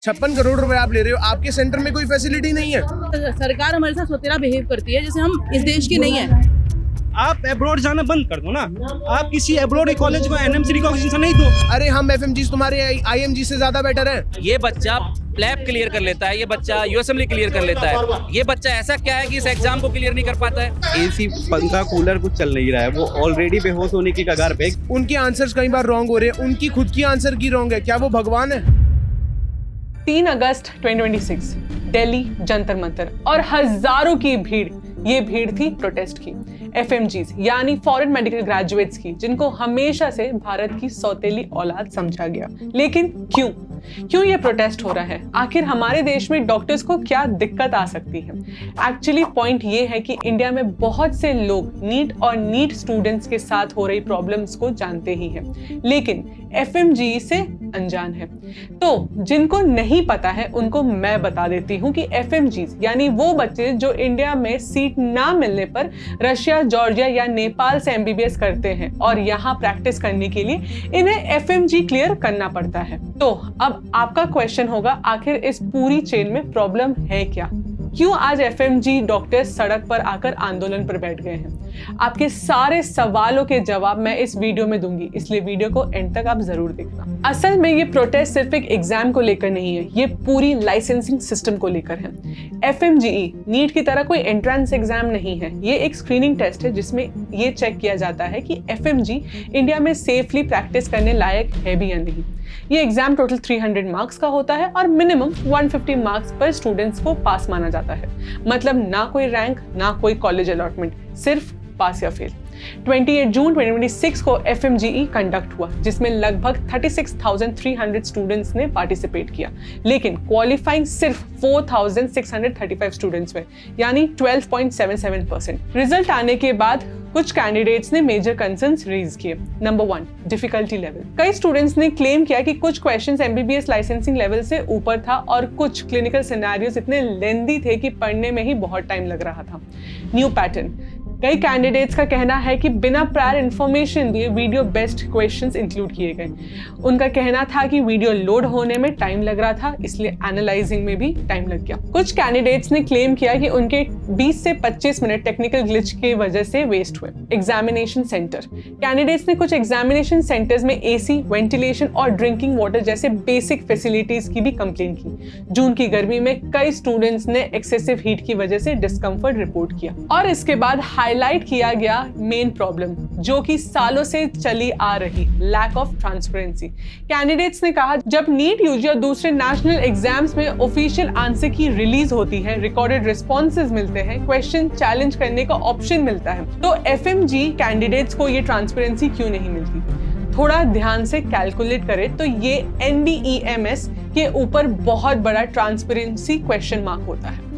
56 करोड़ रुपए आप ले रहे हो, आपके सेंटर में कोई फैसिलिटी नहीं है। सरकार हमारे साथ सोतेरा बिहेव करती है जैसे हम इस देश के नहीं है। आप एब्रॉड जाना बंद कर दो ना, आप किसी एब्रॉड कॉलेज को एनएमसी रिकॉग्निशन नहीं दो। अरे हम एफएमजी तुम्हारे आईएमजी से ज्यादा बेटर है। ये बच्चा प्लैब क्लियर कर लेता है, ये बच्चा यूएसएमएल क्लियर कर लेता है, ये बच्चा ऐसा क्या है कि इस एग्जाम को क्लियर नहीं कर पाता है। एसी पंखा कूलर कुछ चल नहीं रहा है, वो ऑलरेडी बेहोश होने की कगार पे। उनके आंसर्स कई बार रॉन्ग हो रहे हैं, उनकी खुद की आंसर की रॉन्ग है, क्या वो भगवान है? 3 अगस्त 2026 दिल्ली जंतर मंतर और हजारों की भीड़। ये भीड़ थी प्रोटेस्ट की, एफएमजीज यानी फॉरेन मेडिकल ग्रेजुएट्स की, जिनको हमेशा से भारत की सौतेली औलाद समझा गया। लेकिन क्यों ये प्रोटेस्ट हो रहा है? आखिर हमारे देश में डॉक्टर्स को क्या दिक्कत आ सकती है? एक्चुअली पॉइंट ये है कि इंडिया में बहुत से लोग नीट और नीट स्टूडेंट्स के साथ हो रही प्रॉब्लम्स को जानते ही हैं, लेकिन एफएमजी से अनजान है। तो जिनको नहीं पता है उनको मैं बता देती हूँ कि एफएमजीज यानी वो बच्चे जो इंडिया में सीट ना मिलने पर रशिया, जॉर्जिया या नेपाल से एमबीबीएस करते हैं और यहाँ प्रैक्टिस करने के लिए इन्हें एफएमजी क्लियर करना पड़ता है। तो अब आपका क्वेश्चन होगा, आखिर इस पूरी चेन में प्रॉब्लम है क्या? क्यों आज एफएमजी डॉक्टर सड़क पर आकर आंदोलन पर बैठ गए हैं? आपके सारे सवालों के जवाब मैं इस वीडियो में दूंगी, इसलिए वीडियो को एंड तक आप जरूर देखना। असल में ये प्रोटेस्ट सिर्फ एक एग्जाम को लेकर नहीं है, ये पूरी लाइसेंसिंग सिस्टम को लेकर है। एफएमजीई नीट की तरह कोई एंट्रेंस एग्जाम नहीं है, ये एक स्क्रीनिंग टेस्ट है जिसमें ये चेक किया जाता है कि एफएमजी इंडिया में सेफली प्रैक्टिस करने लायक है भी या नहीं। ये एग्जाम टोटल 300 मार्क्स का होता है और मिनिमम 150 मार्क्स पर स्टूडेंट्स को पास माना जाता है। मतलब ना कोई रैंक, ना कोई कॉलेज अलॉटमेंट, सिर्फ पास या फेल। 28 जून 2026 को एफएमजीई कंडक्ट हुआ, जिसमें लगभग 36,300 स्टूडेंट्स ने पार्टिसिपेट किया, लेकिन क्वालिफाइंग सिर्फ 4,635 स्टूडेंट्स हुए, यानी 12.77%। रिजल्ट आने के बाद कुछ कैंडिडेट्स ने मेजर कंसर्न्स रेज किए। Number 1, difficulty level. कई स्टूडेंट्स ने क्लेम किया कि कुछ क्वेश्चंस एमबीबीएस लाइसेंसिंग लेवल से ऊपर था और कुछ क्लिनिकल सिनेरियोस इतने लेंदी थे कि पढ़ने में ही बहुत टाइम लग रहा था। New pattern. कई कैंडिडेट्स का कहना है कि बिना प्रायर इंफॉर्मेशन दिए वीडियो बेस्ड क्वेश्चंस इंक्लूड किए गए। उनका कहना था कि वीडियो लोड होने में टाइम लग रहा था, इसलिए एनालाइजिंग में भी टाइम लग गया। कुछ कैंडिडेट्स ने क्लेम किया कि उनके 20 से 25 मिनट टेक्निकल ग्लिच की वजह से वेस्ट हुए। Examination centre. कैंडिडेट्स ने कुछ एग्जामिनेशन सेंटर्स में एसी, वेंटिलेशन और ड्रिंकिंग वाटर जैसे बेसिक फैसिलिटीज की भी कंप्लेन की। जून की गर्मी में कई स्टूडेंट्स ने एक्सेसिव हीट की वजह से डिस्कम्फर्ट रिपोर्ट किया। और इसके बाद हाईलाइट किया गया मेन प्रॉब्लम, जो कि सालों से चली आ रही लैक ऑफ ट्रांसपेरेंसी। कैंडिडेट्स ने कहा, जब नीट, यूजी और दूसरे नेशनल एग्जाम्स में ऑफिशियल आंसर की रिलीज होती है, रिकॉर्डेड रिस्पॉन्सेज मिलते हैं, क्वेश्चन चैलेंज करने का ऑप्शन मिलता है, तो एफएमजी कैंडिडेट्स को ये ट्रांसपेरेंसी क्यों नहीं मिलती? थोड़ा ध्यान से कैलकुलेट करें तो ये एनडीईएमएस के ऊपर बहुत बड़ा ट्रांसपेरेंसी क्वेश्चन मार्क होता है।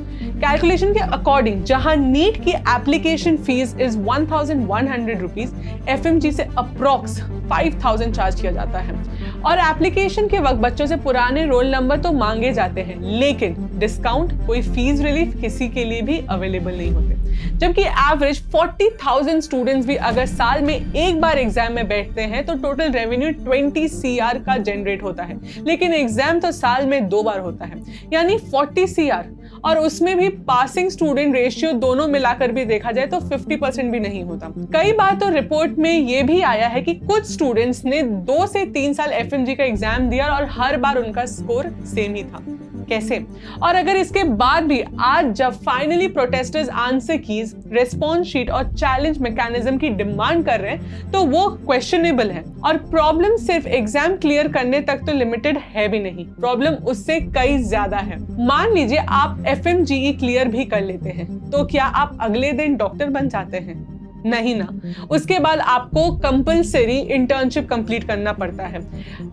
कैलकुलेशन के अकॉर्डिंग जहां नीट की application fees is 1,100 rupees, FMG से अप्रॉक्स 5,000 चार्ज किया जाता है। और एप्लीकेशन के वक्त बच्चों से पुराने रोल नंबर तो मांगे जाते हैं, लेकिन डिस्काउंट, कोई फीस रिलीफ किसी के लिए भी अवेलेबल नहीं होते। जबकि एवरेज 40,000 स्टूडेंट्स भी अगर साल में एक बार एग्जाम में बैठते हैं तो टोटल रेवेन्यू 20 CR का जनरेट होता है, लेकिन एग्जाम तो साल में 2 बार होता है, यानी 40 CR, और उसमें भी पासिंग स्टूडेंट रेशियो दोनों मिलाकर भी देखा जाए तो 50% भी नहीं होता। कई बार तो रिपोर्ट में ये भी आया है कि कुछ स्टूडेंट्स ने 2 से 3 साल एफएमजी का एग्जाम दिया और हर बार उनका स्कोर सेम ही था। कैसे? और अगर इसके बाद भी आज जब finally protesters answer keys, response sheet और चैलेंज मैकेनिज्म की डिमांड कर रहे हैं, तो वो क्वेश्चनेबल है। और प्रॉब्लम सिर्फ एग्जाम क्लियर करने तक तो लिमिटेड है भी नहीं, प्रॉब्लम उससे कई ज्यादा है। मान लीजिए आप एफएमजीई क्लियर भी कर लेते हैं, तो क्या आप अगले दिन डॉक्टर बन जाते हैं? नहीं ना। उसके बाद आपको कंपलसरी इंटर्नशिप कंप्लीट करना पड़ता है।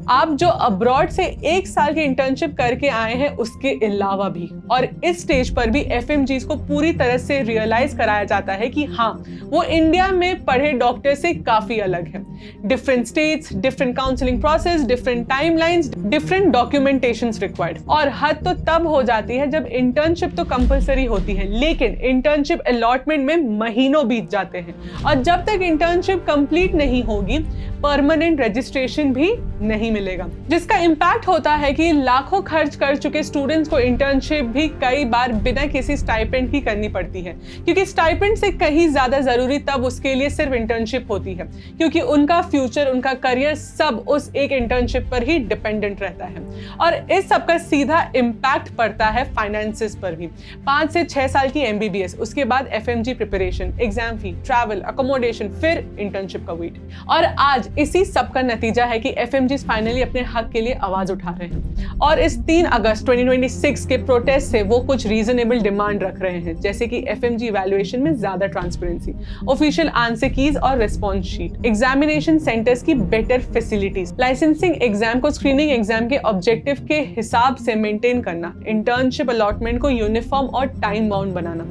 आप जो अब्रॉड से 1 साल की इंटर्नशिप करके आए हैं उसके अलावा भी। और इस स्टेज पर भी एफएमजीज को पूरी तरह से रियलाइज कराया जाता है कि हाँ, वो इंडिया में पढ़े डॉक्टर से काफी अलग है। Different states, different counselling process, different timelines, different documentations required. और हद तो तब हो जाती है जब इंटर्नशिप तो कंपलसरी होती है, लेकिन इंटर्नशिप अलॉटमेंट में महीनों बीत जाते हैं। और जब तक इंटर्नशिप कंप्लीट नहीं होगी परमानेंट रजिस्ट्रेशन भी नहीं मिलेगा, जिसका इम्पैक्ट होता है कि लाखों खर्च कर चुके स्टूडेंट्स को इंटर्नशिप भी कई बार बिना किसी स्टाइपेंड की करनी पड़ती है, क्योंकि स्टाइपेंड से कहीं ज्यादा जरूरी तब उसके लिए सिर्फ इंटर्नशिप होती है, क्योंकि उनका फ्यूचर, उनका करियर सब उस एक इंटर्नशिप पर ही डिपेंडेंट रहता है। और इस सब का सीधा इम्पैक्ट पड़ता है फाइनेंसेस पर भी। 5 से 6 साल की MBBS, उसके बाद FMG प्रिपरेशन, एग्जाम फी, ट्रैवल, अकोमोडेशन, फिर इंटर्नशिप का वेट। और आज इसी सब का नतीजा है कि FMGs फाइनली अपने हक के लिए आवाज उठा रहे हैं और इस 3 अगस्त 2026 के प्रोटेस्ट से वो कुछ रीजनेबल डिमांड रख रहे हैं, जैसे कि FMG इवैल्यूएशन में ज्यादा ट्रांसपेरेंसी, ऑफिशियल आंसर कीज और रिस्पॉन्स शीट, एग्जामिनेशन सेंटर्स की बेटर फैसिलिटीज, लाइसेंसिंग एग्जाम को स्क्रीनिंग एग्जाम के ऑब्जेक्टिव के हिसाब से मेंटेन करना, इंटर्नशिप अलॉटमेंट को यूनिफॉर्म और टाइम बाउंड बनाना,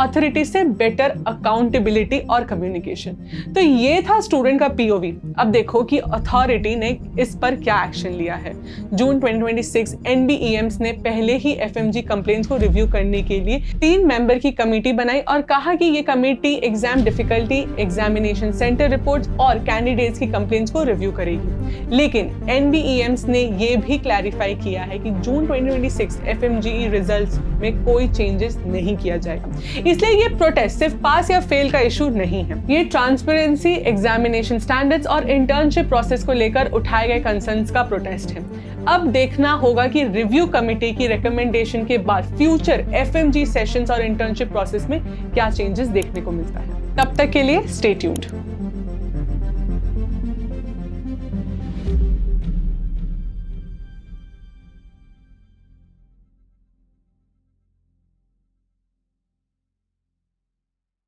अथॉरिटी से बेटर अकाउंटेबिलिटी और कम्युनिकेशन। तो ये था स्टूडेंट का POV। अब देखो कि अथॉरिटी ने इस पर क्या एक्शन लिया है। जून 2026 NBEMs ने पहले ही FMG कंप्लेंट्स को रिव्यू करने के लिए 3 मेंबर की कमेटी बनाई और कहा कि ये committee exam difficulty, examination centre reports और कैंडिडेट्स की कंप्लेंट्स को रिव्यू करेगी। लेकिन NBEMs ने ये भी क्लैरिफाई किया है कि जून 2026 FMGE रिजल्ट्स में कोई चेंजेस नहीं किया जाएगा। इसलिए ये प्रोटेस्ट सिर्फ पास या फेल का इशू नहीं है, ये ट्रांसपेरेंसी, एग्जामिनेशन स्टैंडर्ड्स और इंटर्नशिप प्रोसेस को लेकर उठाए गए कंसर्न्स का प्रोटेस्ट है। अब देखना होगा कि रिव्यू कमेटी की रिकमेंडेशन के बाद फ्यूचर FMG सेशंस और इंटर्नशिप प्रोसेस में क्या चेंजेस देखने को मिलता है। तब तक के लिए स्टे ट्यून्ड।